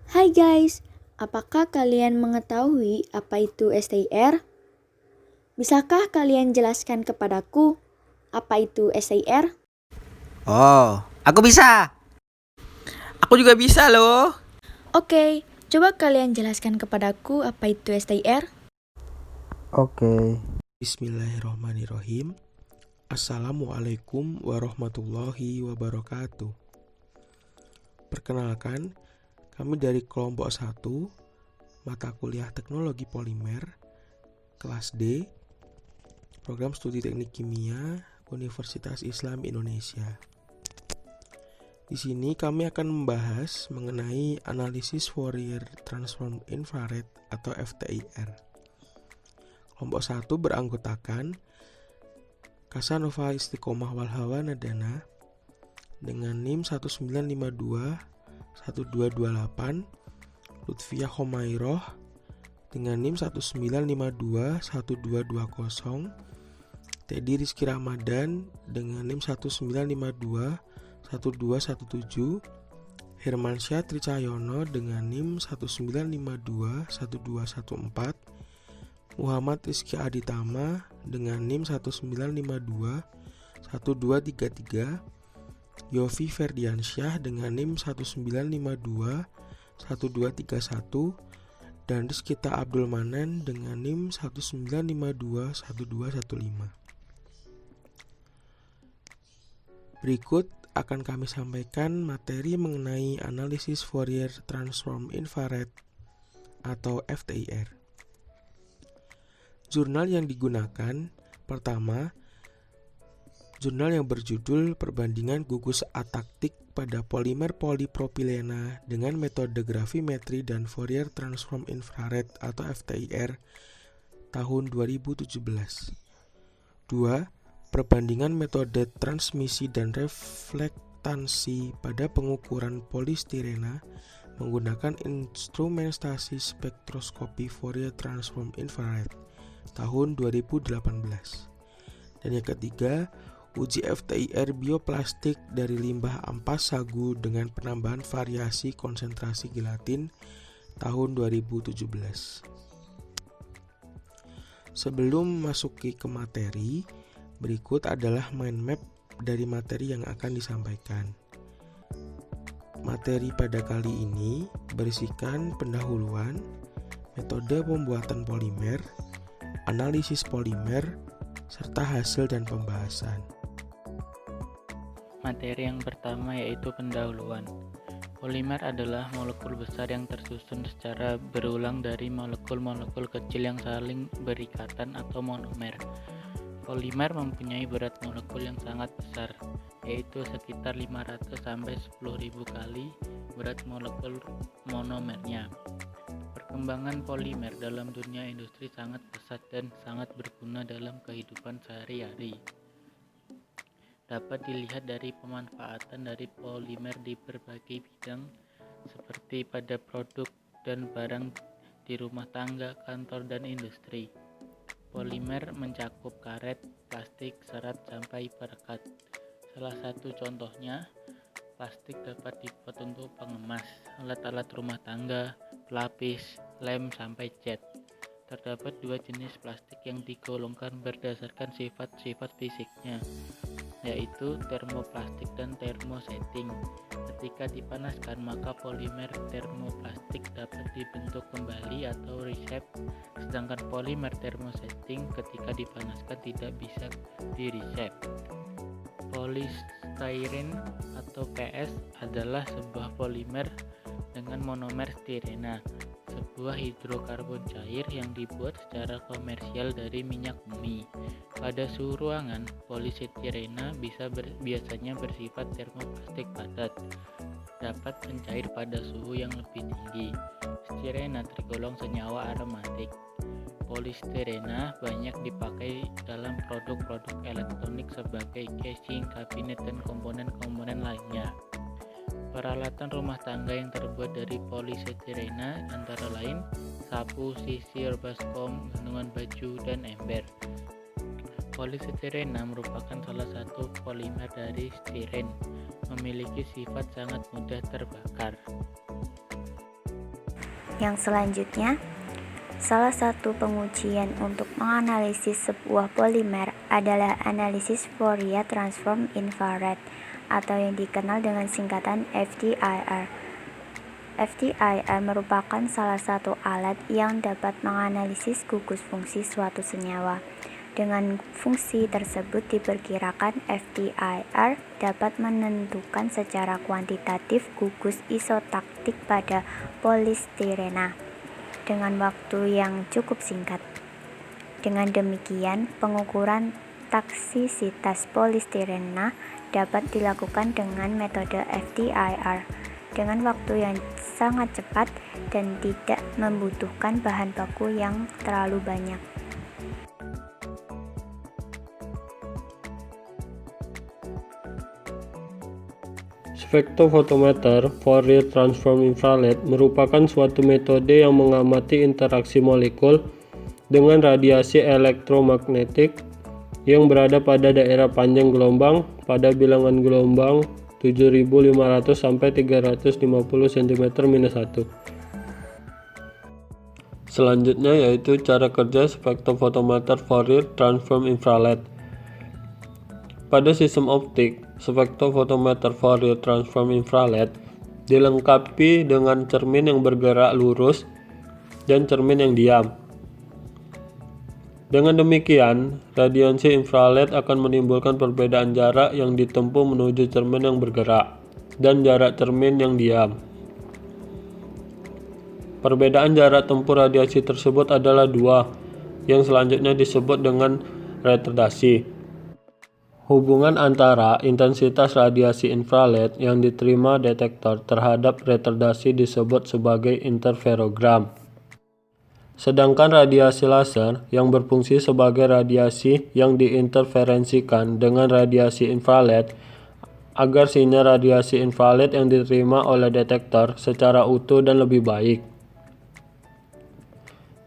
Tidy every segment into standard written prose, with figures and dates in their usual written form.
Hai guys, apakah kalian mengetahui apa itu STIR? Bisakah kalian jelaskan kepadaku apa itu STIR? Oh, aku bisa. Aku juga bisa loh. Oke, coba kalian jelaskan kepadaku apa itu STIR? Oke. Bismillahirrahmanirrahim. Assalamualaikum warahmatullahi wabarakatuh. Perkenalkan, kami dari kelompok 1, mata kuliah Teknologi Polimer, kelas D, Program Studi Teknik Kimia, Universitas Islam Indonesia. Di sini kami akan membahas mengenai analisis Fourier Transform Infrared atau FTIR. Kelompok 1 beranggotakan Kasanova Istiqomah Walhawa Nadana dengan NIM 1952 1228, Lutfiyah Khomairoh dengan NIM 1952 1220, Teddy Rizky Ramadan dengan NIM 1952 1217, Hermansyah Tricahyono dengan NIM 1952 1214, Muhammad Rizky Aditama dengan NIM 1952 1233, Yofi Ferdiansyah dengan NIM 1952 1231, dan Rizkita Abdul Manan dengan NIM 1952 1215. Berikut akan kami sampaikan materi mengenai analisis Fourier Transform Infrared atau FTIR. Jurnal yang digunakan, pertama, jurnal yang berjudul Perbandingan Gugus Ataktik pada Polimer Polipropilena dengan metode gravimetri dan Fourier Transform Infrared atau FTIR tahun 2017. 2. Perbandingan metode transmisi dan reflektansi pada pengukuran polistirena menggunakan instrumentasi spektroskopi Fourier Transform Infrared tahun 2018. Dan yang ketiga, uji FTIR bioplastik dari limbah ampas sagu dengan penambahan variasi konsentrasi gelatin tahun 2017. Sebelum memasuki ke materi, berikut adalah mind map dari materi yang akan disampaikan. Materi pada kali ini berisikan pendahuluan, metode pembuatan polimer, analisis polimer, serta hasil dan pembahasan. Materi yang pertama yaitu pendahuluan. Polimer adalah molekul besar yang tersusun secara berulang dari molekul-molekul kecil yang saling berikatan atau monomer. Polimer mempunyai berat molekul yang sangat besar, yaitu sekitar 500-10.000 kali berat molekul monomernya. Perkembangan polimer dalam dunia industri sangat pesat dan sangat berguna dalam kehidupan sehari-hari. Dapat dilihat dari pemanfaatan dari polimer di berbagai bidang, seperti pada produk dan barang di rumah tangga, kantor, dan industri. Polimer mencakup karet, plastik, serat, sampai perekat. Salah satu contohnya, plastik dapat dibuat untuk pengemas, alat-alat rumah tangga, pelapis, lem, sampai cat. Terdapat dua jenis plastik yang digolongkan berdasarkan sifat-sifat fisiknya, yaitu termoplastik dan termosetting. Ketika dipanaskan, maka polimer termoplastik dapat dibentuk kembali atau reshape, sedangkan polimer termosetting ketika dipanaskan tidak bisa di-reshape. Polystyrene atau PS adalah sebuah polimer dengan monomer stirena, sebuah hidrokarbon cair yang dibuat secara komersial dari minyak bumi. Pada suhu ruangan, polystirena biasanya bersifat termoplastik padat, dapat mencair pada suhu yang lebih tinggi. Stirena tergolong senyawa aromatik. Polystyrena banyak dipakai dalam produk-produk elektronik sebagai casing, kabinet, dan komponen-komponen lainnya. Peralatan rumah tangga yang terbuat dari polystyrena antara lain sapu, sisir, baskom, gantungan baju, dan ember. Polystyrena merupakan salah satu polimer dari stiren, memiliki sifat sangat mudah terbakar. Yang selanjutnya, salah satu pengujian untuk menganalisis sebuah polimer adalah analisis Fourier Transform Infrared atau yang dikenal dengan singkatan FTIR. FTIR merupakan salah satu alat yang dapat menganalisis gugus fungsi suatu senyawa. Dengan fungsi tersebut diperkirakan FTIR dapat menentukan secara kuantitatif gugus isotaktik pada polistirena dengan waktu yang cukup singkat. Dengan demikian, pengukuran toksisitas polistirena dapat dilakukan dengan metode FTIR dengan waktu yang sangat cepat dan tidak membutuhkan bahan baku yang terlalu banyak. Spektrofotometer Fourier Transform Infrared merupakan suatu metode yang mengamati interaksi molekul dengan radiasi elektromagnetik yang berada pada daerah panjang gelombang pada bilangan gelombang 7500 sampai 350 cm-1. Selanjutnya yaitu cara kerja spektrofotometer Fourier Transform Infrared. Pada sistem optik, spektrofotometer Fourier Transform Infrared dilengkapi dengan cermin yang bergerak lurus dan cermin yang diam. Dengan demikian, radiasi infrared akan menimbulkan perbedaan jarak yang ditempuh menuju cermin yang bergerak dan jarak cermin yang diam. Perbedaan jarak tempuh radiasi tersebut adalah 2, yang selanjutnya disebut dengan retardasi. Hubungan antara intensitas radiasi infrared yang diterima detektor terhadap retardasi disebut sebagai interferogram. Sedangkan radiasi laser yang berfungsi sebagai radiasi yang diinterferensikan dengan radiasi infrared agar sinyal radiasi infrared yang diterima oleh detektor secara utuh dan lebih baik.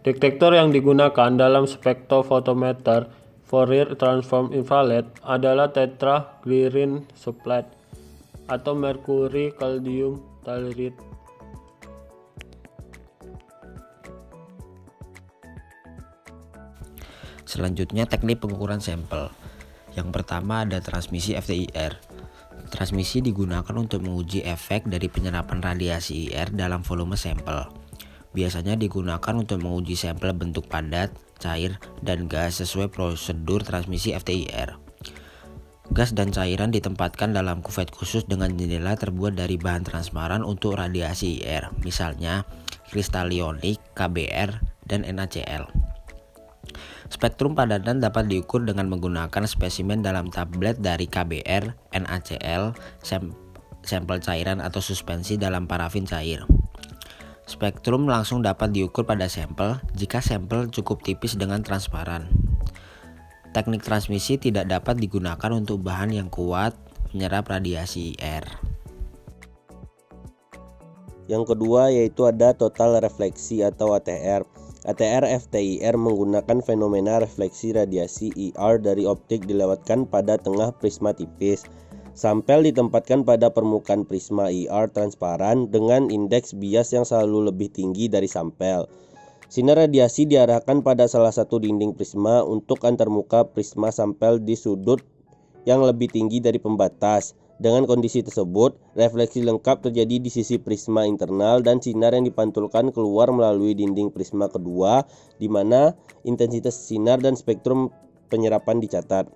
Detektor yang digunakan dalam spektrofotometer Fourier Transform Infrared adalah tetraglycerin supplet atau merkuri kalsium telluride. Selanjutnya teknik pengukuran sampel. Yang pertama ada transmisi FTIR. Transmisi digunakan untuk menguji efek dari penyerapan radiasi IR dalam volume sampel. Biasanya digunakan untuk menguji sampel bentuk padat, cair, dan gas sesuai prosedur transmisi FTIR. Gas dan cairan ditempatkan dalam kuvet khusus dengan jendela terbuat dari bahan transparan untuk radiasi IR, misalnya kristal ionik, KBr, dan NaCl. Spektrum padatan dapat diukur dengan menggunakan spesimen dalam tablet dari KBr, NaCl, sampel cairan atau suspensi dalam parafin cair. Spektrum langsung dapat diukur pada sampel jika sampel cukup tipis dengan transparan. Teknik transmisi tidak dapat digunakan untuk bahan yang kuat menyerap radiasi IR. Yang kedua yaitu ada total refleksi atau ATR. ATR FTIR menggunakan fenomena refleksi radiasi IR dari optik dilewatkan pada tengah prisma tipis. Sampel ditempatkan pada permukaan prisma IR transparan dengan indeks bias yang selalu lebih tinggi dari sampel. Sinar radiasi diarahkan pada salah satu dinding prisma untuk antarmuka prisma sampel di sudut yang lebih tinggi dari pembatas. Dengan kondisi tersebut, refleksi lengkap terjadi di sisi prisma internal dan sinar yang dipantulkan keluar melalui dinding prisma kedua, di mana intensitas sinar dan spektrum penyerapan dicatat.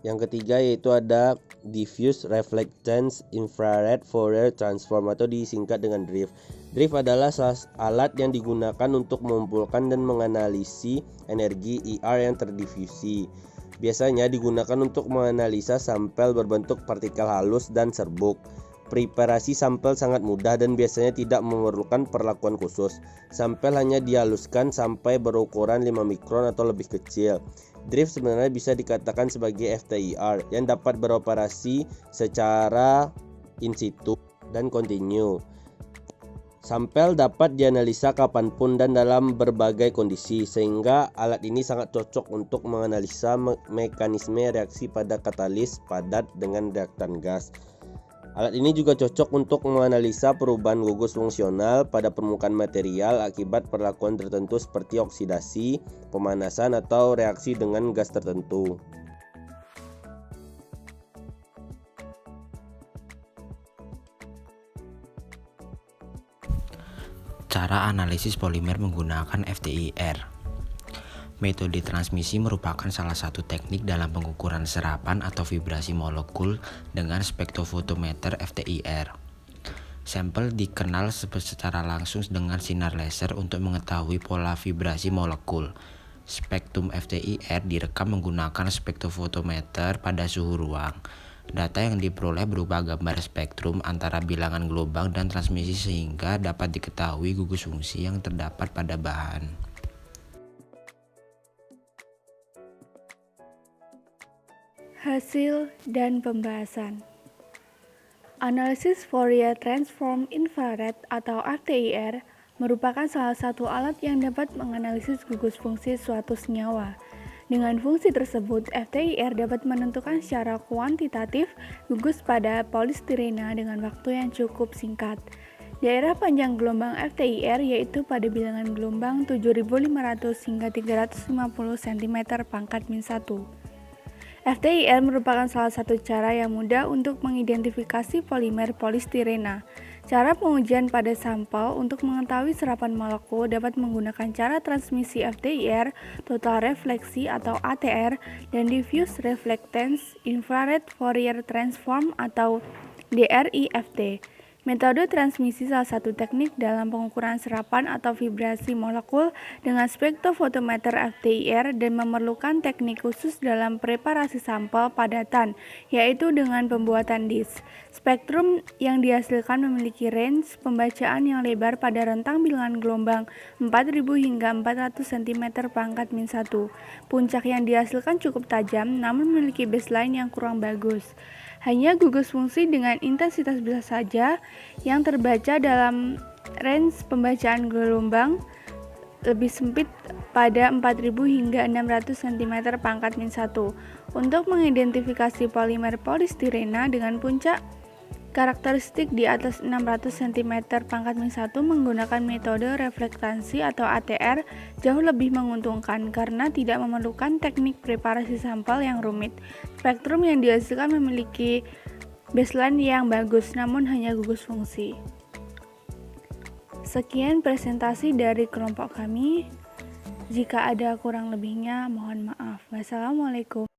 Yang ketiga yaitu ada Diffuse Reflectance Infrared Fourier Transform atau disingkat dengan DRIF. DRIF adalah alat yang digunakan untuk mengumpulkan dan menganalisis energi IR yang terdifusi. Biasanya digunakan untuk menganalisa sampel berbentuk partikel halus dan serbuk. Preparasi sampel sangat mudah dan biasanya tidak memerlukan perlakuan khusus. Sampel hanya dihaluskan sampai berukuran 5 mikron atau lebih kecil. DRIF sebenarnya bisa dikatakan sebagai FTIR yang dapat beroperasi secara in situ dan kontinu. Sampel dapat dianalisa kapanpun dan dalam berbagai kondisi, sehingga alat ini sangat cocok untuk menganalisa mekanisme reaksi pada katalis padat dengan reaktan gas. Alat ini juga cocok untuk menganalisa perubahan gugus fungsional pada permukaan material akibat perlakuan tertentu seperti oksidasi, pemanasan, atau reaksi dengan gas tertentu. Cara analisis polimer menggunakan FTIR. Metode transmisi merupakan salah satu teknik dalam pengukuran serapan atau vibrasi molekul dengan spektrofotometer FTIR. Sampel dikenal secara langsung dengan sinar laser untuk mengetahui pola vibrasi molekul. Spektrum FTIR direkam menggunakan spektrofotometer pada suhu ruang. Data yang diperoleh berupa gambar spektrum antara bilangan gelombang dan transmisi sehingga dapat diketahui gugus fungsi yang terdapat pada bahan. Hasil dan pembahasan. Analisis Fourier Transform Infrared atau FTIR merupakan salah satu alat yang dapat menganalisis gugus fungsi suatu senyawa. Dengan fungsi tersebut, FTIR dapat menentukan secara kuantitatif gugus pada polistirena dengan waktu yang cukup singkat. Daerah panjang gelombang FTIR yaitu pada bilangan gelombang 7.500 hingga 350 cm pangkat min 1. FTIR merupakan salah satu cara yang mudah untuk mengidentifikasi polimer polistirena. Cara pengujian pada sampel untuk mengetahui serapan molekul dapat menggunakan cara transmisi FTIR, total refleksi atau ATR, dan diffuse reflectance infrared Fourier transform atau DRIFT. Metode transmisi salah satu teknik dalam pengukuran serapan atau vibrasi molekul dengan spektrofotometer FTIR dan memerlukan teknik khusus dalam preparasi sampel padatan, yaitu dengan pembuatan disk. Spektrum yang dihasilkan memiliki range pembacaan yang lebar pada rentang bilangan gelombang 4000 hingga 400 cm pangkat min 1. Puncak yang dihasilkan cukup tajam namun memiliki baseline yang kurang bagus. Hanya gugus fungsi dengan intensitas besar saja yang terbaca dalam range pembacaan gelombang lebih sempit pada 4000 hingga 600 cm pangkat min 1. Untuk mengidentifikasi polimer polistirena dengan puncak karakteristik di atas 600 cm pangkat min 1 menggunakan metode reflektasi atau ATR jauh lebih menguntungkan karena tidak memerlukan teknik preparasi sampel yang rumit. Spektrum yang dihasilkan memiliki baseline yang bagus namun hanya gugus fungsi. Sekian presentasi dari kelompok kami. Jika ada kurang lebihnya mohon maaf. Wassalamualaikum.